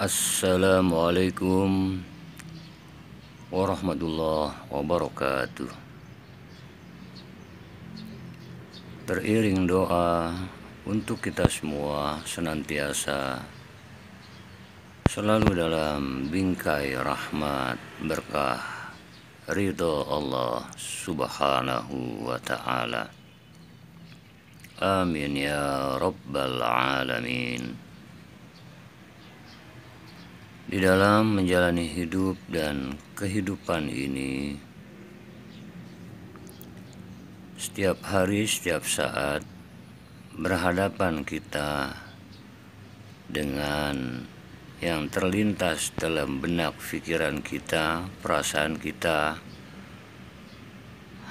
Assalamualaikum warahmatullahi wabarakatuh. Teriring doa untuk kita semua senantiasa selalu dalam bingkai rahmat, berkah, ridho Allah subhanahu wa ta'ala. Amin ya rabbal alamin. Di dalam menjalani hidup dan kehidupan ini, setiap hari, setiap saat berhadapan kita dengan yang terlintas dalam benak pikiran kita, perasaan kita,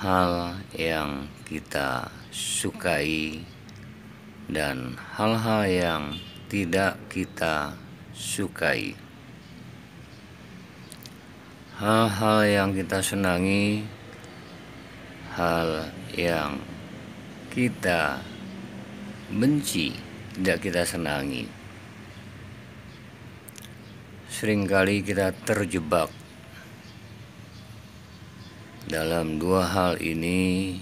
hal yang kita sukai dan hal-hal yang tidak kita sukai. Hal-hal yang kita senangi, hal yang kita benci, tidak kita senangi. Seringkali kita terjebak dalam dua hal ini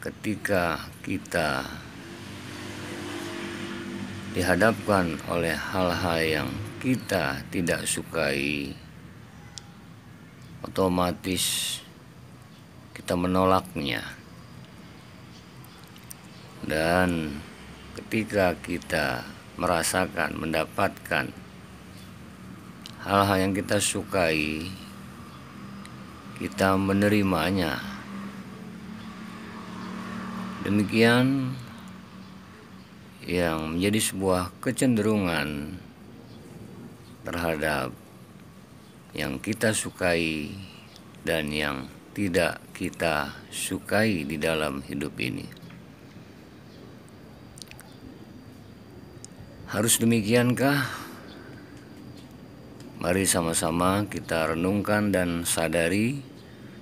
ketika kita dihadapkan oleh hal-hal yang kita tidak sukai. Otomatis kita menolaknya, dan ketika kita merasakan, mendapatkan hal-hal yang kita sukai, kita menerimanya. Demikian yang menjadi sebuah kecenderungan terhadap yang kita sukai dan yang tidak kita sukai di dalam hidup ini. Harus demikiankah? Mari sama-sama kita renungkan dan sadari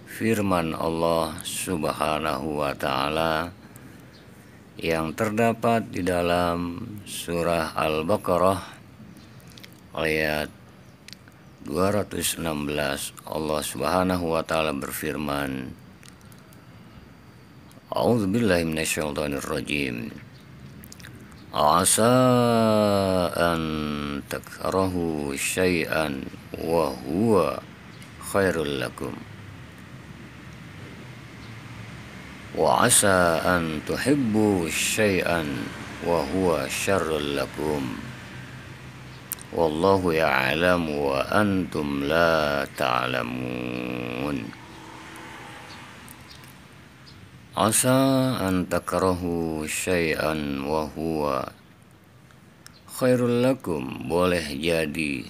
firman Allah subhanahu wa ta'ala yang terdapat di dalam surah Al-Baqarah ayat 216. Allah subhanahu wa ta'ala berfirman, A'udzubillahi minasyaitonirrajim. Asa an takrahu syai'an wa huwa khairul lakum, wa asa an tuhibbu syai'an wa huwa syarrul lakum, wallahu ya'lamu wa antum la ta'lamun. Asa an takrahu syai'an wa huwa khairul lakum. Boleh jadi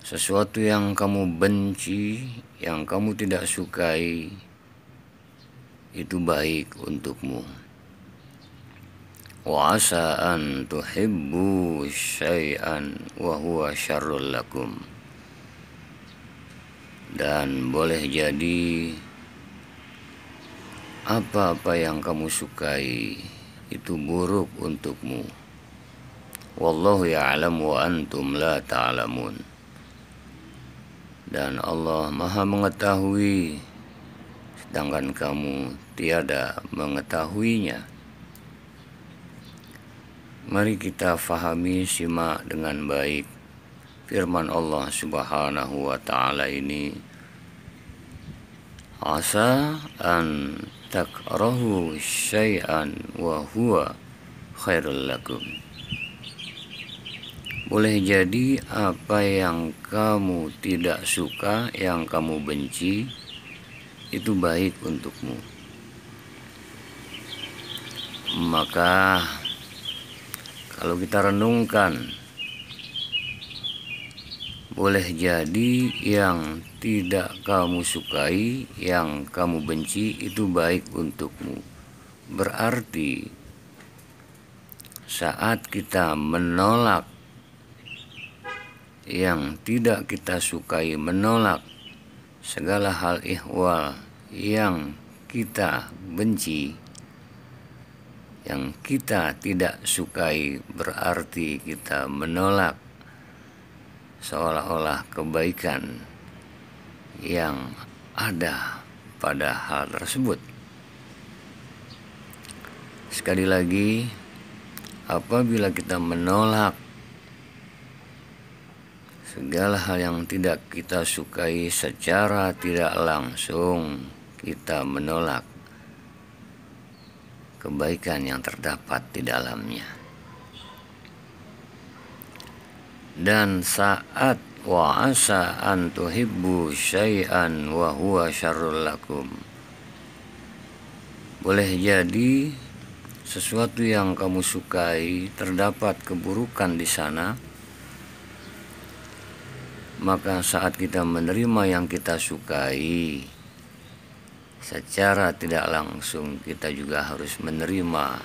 sesuatu yang kamu benci, yang kamu tidak sukai, itu baik untukmu. Wa asa an tuhibbu syai'an wa huwa syarrul lakum. Dan boleh jadi apa-apa yang kamu sukai itu buruk untukmu. Wallahu ya'lamu wa antum la ta'lamun. Dan Allah Maha mengetahui, sedangkan kamu tiada mengetahuinya. Mari kita fahami, simak dengan baik firman Allah subhanahu wa ta'ala ini. Asa an takrahu syai'an wa huwa khairul lakum. Boleh jadi apa yang kamu tidak suka, yang kamu benci, itu baik untukmu. Maka kalau kita renungkan, boleh jadi yang tidak kamu sukai, yang kamu benci, itu baik untukmu. Berarti saat kita menolak yang tidak kita sukai, menolak segala hal ihwal yang kita benci, yang kita tidak sukai berarti kita menolak seolah-olah kebaikan yang ada pada hal tersebut. Sekali lagi, apabila kita menolak segala hal yang tidak kita sukai, secara tidak langsung kita menolak kebaikan yang terdapat di dalamnya. Dan saat wa asa an tuhibbu syai'an wa huwa syarrul lakum, boleh jadi sesuatu yang kamu sukai terdapat keburukan di sana, maka saat kita menerima yang kita sukai, secara tidak langsung kita juga harus menerima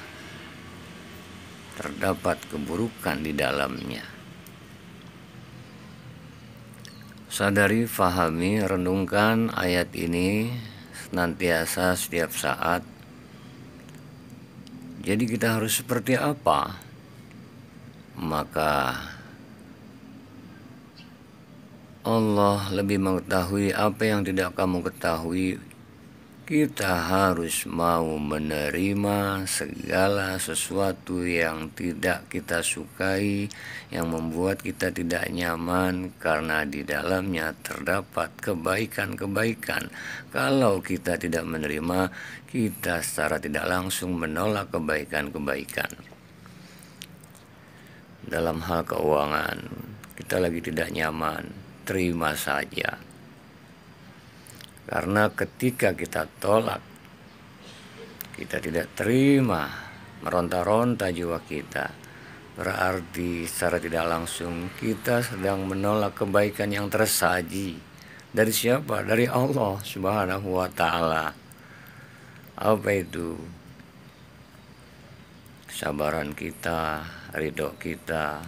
terdapat keburukan di dalamnya. Sadari, fahami, renungkan ayat ini senantiasa setiap saat. Jadi kita harus seperti apa? Maka Allah lebih mengetahui apa yang tidak kamu ketahui. Kita harus mau menerima segala sesuatu yang tidak kita sukai, yang membuat kita tidak nyaman, karena di dalamnya terdapat kebaikan-kebaikan. Kalau kita tidak menerima, kita secara tidak langsung menolak kebaikan-kebaikan. Dalam hal keuangan, kita lagi tidak nyaman, terima saja. Karena ketika kita tolak, kita tidak terima, meronta-ronta jiwa kita, berarti secara tidak langsung kita sedang menolak kebaikan yang tersaji. Dari siapa? Dari Allah Subhanahu wa Ta'ala. Apa itu? Kesabaran kita, ridho kita,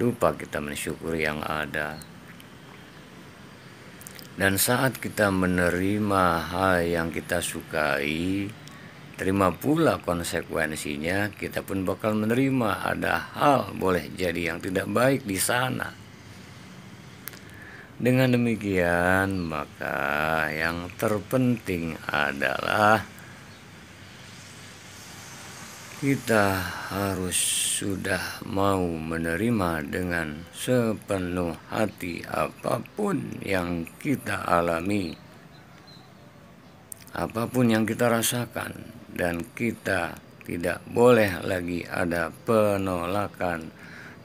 lupa kita mensyukuri yang ada. Dan saat kita menerima hal yang kita sukai, terima pula konsekuensinya. Kita pun bakal menerima ada hal boleh jadi yang tidak baik di sana. Dengan demikian, maka yang terpenting adalah kita harus sudah mau menerima dengan sepenuh hati apapun yang kita alami, apapun yang kita rasakan, dan kita tidak boleh lagi ada penolakan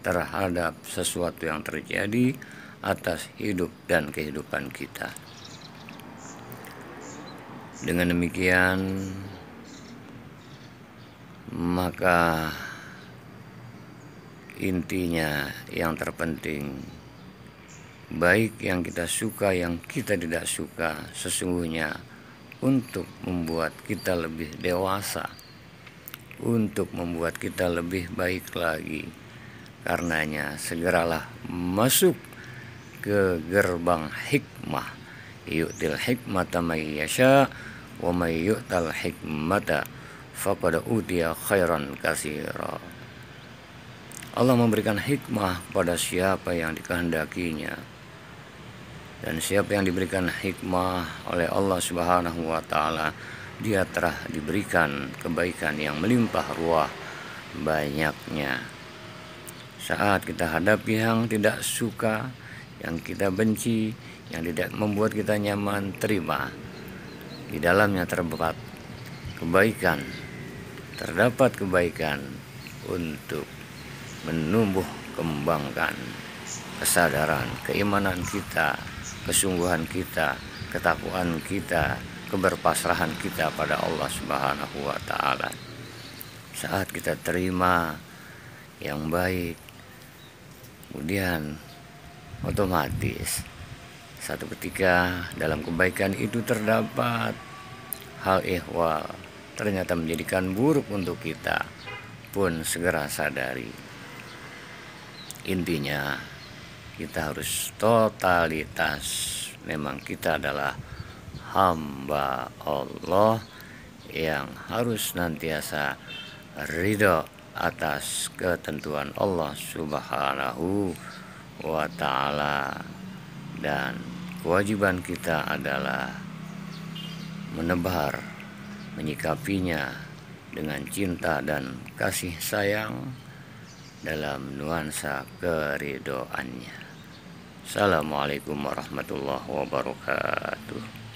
terhadap sesuatu yang terjadi atas hidup dan kehidupan kita. Dengan demikian, maka intinya yang terpenting, baik yang kita suka, yang kita tidak suka, sesungguhnya untuk membuat kita lebih dewasa, untuk membuat kita lebih baik lagi. Karenanya segeralah masuk ke gerbang hikmah. Yu'til hikmata may yasha wa may yu'tal hikmata faqad utiya khairan katsira. Allah memberikan hikmah kepada siapa yang dikehendakinya. Dan siapa yang diberikan hikmah oleh Allah Subhanahu wa Ta'ala, dia telah diberikan kebaikan yang melimpah ruah banyaknya. Saat kita hadapi yang tidak suka, yang kita benci, yang tidak membuat kita nyaman, terima. Di dalamnya terdapat kebaikan, terdapat kebaikan untuk menumbuh kembangkan kesadaran, keimanan kita, kesungguhan kita, ketakwaan kita, keberpasrahan kita pada Allah Subhanahu wa Ta'ala. Saat kita terima yang baik, kemudian otomatis satu ketika dalam kebaikan itu terdapat hal ihwal, ternyata menjadikan buruk untuk kita, pun segera sadari. Intinya kita harus totalitas, memang kita adalah hamba Allah yang harus senantiasa ridho atas ketentuan Allah Subhanahu wa Ta'ala, dan kewajiban kita adalah menebar, menyikapinya dengan cinta dan kasih sayang dalam nuansa keridoannya. Assalamualaikum warahmatullahi wabarakatuh.